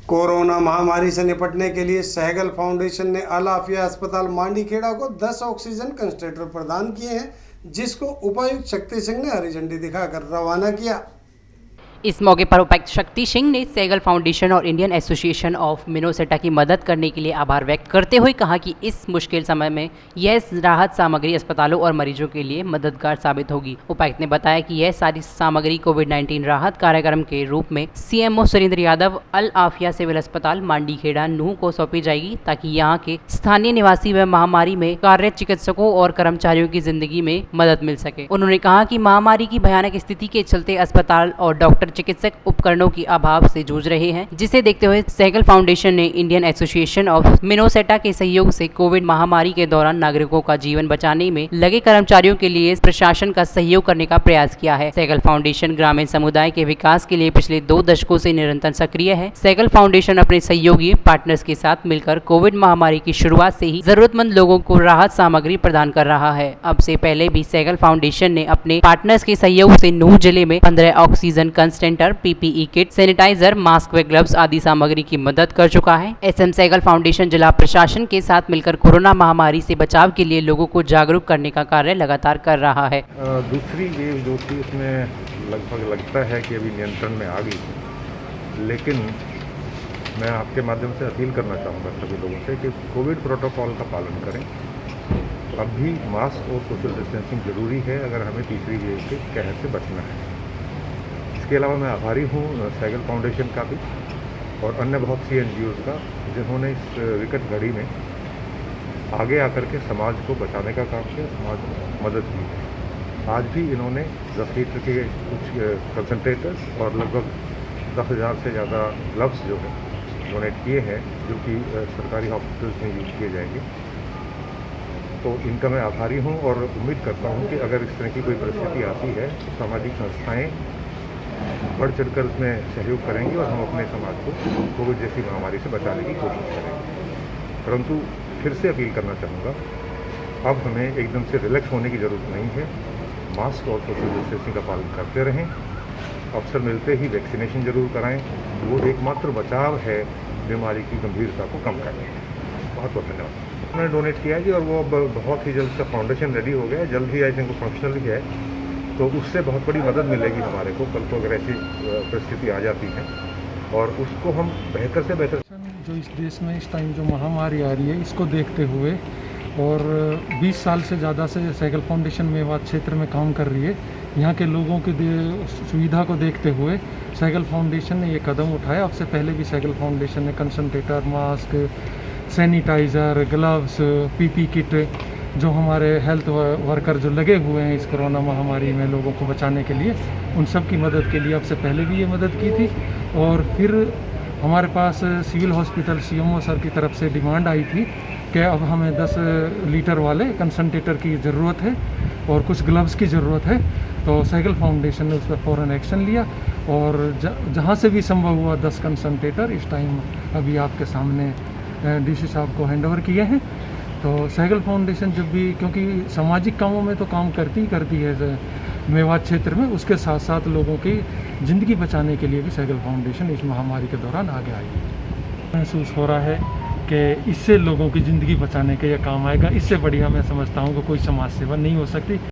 Corona महामारी से निपटने के लिए सहगल फाउंडेशन ने अल आफिया अस्पताल मांडीखेड़ा को 10 ऑक्सीजन कंसंट्रेटर प्रदान किए हैं, जिसको उपायुक्त शक्ति सिंह ने हरी झंडी दिखाकर रवाना किया। इस मौके पर उपायुक्त शक्ति सिंह ने सहगल फाउंडेशन और इंडियन एसोसिएशन ऑफ मिनोसेटा की मदद करने के लिए आभार व्यक्त करते हुए कहा कि इस मुश्किल समय में यह राहत सामग्री अस्पतालों और मरीजों के लिए मददगार साबित होगी। उपायुक्त ने बताया कि यह सारी सामग्री कोविड-19 राहत कार्यक्रम के रूप में सीएमओ सुरेंद्र यादव अल आफिया सिविल अस्पताल मांडीखेड़ा नूह को सौंपी जाएगी, ताकि यहाँ के स्थानीय निवासी व महामारी में कार्यरत चिकित्सकों और कर्मचारियों की जिंदगी में मदद मिल सके। उन्होंने कहा कि महामारी की भयानक स्थिति के चलते अस्पताल और डॉक्टर चिकित्सक उपकरणों की अभाव से जूझ रहे हैं, जिसे देखते हुए सहगल फाउंडेशन ने इंडियन एसोसिएशन ऑफ मिनोसेटा के सहयोग से कोविड महामारी के दौरान नागरिकों का जीवन बचाने में लगे कर्मचारियों के लिए प्रशासन का सहयोग करने का प्रयास किया है। सहगल फाउंडेशन ग्रामीण समुदाय के विकास के लिए पिछले 2 दशकों से निरंतर सक्रिय है। सहगल फाउंडेशन अपने सहयोगी पार्टनर्स के साथ मिलकर कोविड महामारी की शुरुआत से ही जरूरतमंद लोगों को राहत सामग्री प्रदान कर रहा है। अब से पहले भी सहगल फाउंडेशन ने अपने पार्टनर्स के सहयोग से नूह जिले में 15 oxygen concentrator, PPE kit, sanitizer, mask व ग्लव्स आदि सामग्री की मदद कर चुका है। एसएम सहगल फाउंडेशन जिला प्रशासन के साथ मिलकर कोरोना महामारी से बचाव के लिए लोगों को जागरूक करने का कार्य लगातार कर रहा है। दूसरी वेव जो थी उसमें लगभग लगता है कि अभी नियंत्रण में आ गई, लेकिन मैं आपके माध्यम से अपील करना चाहूँगा सभी लोगों से कि कोविड प्रोटोकॉल का पालन करें। अब भी मास्क और सोशल डिस्टेंसिंग जरूरी है अगर हमें तीसरी वेव के कहर से बचना है। इसके अलावा मैं आभारी हूँ सहगल फाउंडेशन का भी और अन्य बहुत सी एनजीओज़ का, जिन्होंने इस विकट घड़ी में आगे आकर के समाज को बचाने का काम किया, समाज को मदद की। आज भी इन्होंने 10 लीटर के कुछ कंसंट्रेटर्स और लगभग 10,000 से ज़्यादा ग्लव्स जो है डोनेट किए हैं, जो कि सरकारी हॉस्पिटल्स में यूज़ किए जाएंगे। तो इनका मैं आभारी हूँ और उम्मीद करता हूँ कि अगर इस तरह की कोई परिस्थिति आती है तो सामाजिक संस्थाएँ बढ़ चढ़कर उसमें सहयोग करेंगे और हम अपने समाज को कोविड जैसी महामारी से बचाने की कोशिश करेंगे। परंतु फिर से अपील करना चाहूँगा, अब हमें एकदम से रिलैक्स होने की ज़रूरत नहीं है। मास्क और सोशल डिस्टेंसिंग का पालन करते रहें। अवसर मिलते ही वैक्सीनेशन जरूर कराएं, वो एकमात्र बचाव है बीमारी की गंभीरता को कम करने में। बहुत बहुत धन्यवाद। उन्होंने डोनेट किया जी और वो अब बहुत ही जल्द का फाउंडेशन रेडी हो गया है, जल्द ही आई थिंक वो फंक्शनल भी है, तो उससे बहुत बड़ी मदद मिलेगी हमारे को कल को अगर ऐसी परिस्थिति आ जाती है, और उसको हम बेहतर से बेहतर। जो इस देश में इस टाइम जो महामारी आ रही है, इसको देखते हुए और 20 साल से ज़्यादा से सहगल फाउंडेशन मेवात क्षेत्र में काम कर रही है। यहाँ के लोगों की सुविधा को देखते हुए सहगल फाउंडेशन ने ये कदम उठाया। अब से पहले भी सहगल फाउंडेशन ने concentrator, mask, sanitizer, gloves, PP kit, जो हमारे हेल्थ वर्कर जो लगे हुए हैं इस कोरोना महामारी में लोगों को बचाने के लिए, उन सब की मदद के लिए अब से पहले भी ये मदद की थी। और फिर हमारे पास सिविल हॉस्पिटल सीएमओ सर की तरफ से डिमांड आई थी कि अब हमें 10 लीटर वाले कंसंट्रेटर की ज़रूरत है और कुछ ग्लव्स की ज़रूरत है। तो सहगल फाउंडेशन ने उस पर फ़ौरन एक्शन लिया और जहाँ से भी संभव हुआ 10 कंसंट्रेटर इस टाइम अभी आपके सामने डीसी साहब को हैंडओवर किए हैं। तो सहगल फाउंडेशन जब भी, क्योंकि सामाजिक कामों में तो काम करती है मेवात क्षेत्र में, उसके साथ साथ लोगों की ज़िंदगी बचाने के लिए भी सहगल फाउंडेशन इस महामारी के दौरान आगे आई है। महसूस हो रहा है कि इससे लोगों की ज़िंदगी बचाने के ये काम आएगा। इससे बढ़िया मैं समझता हूँ कि कोई समाज सेवा नहीं हो सकती।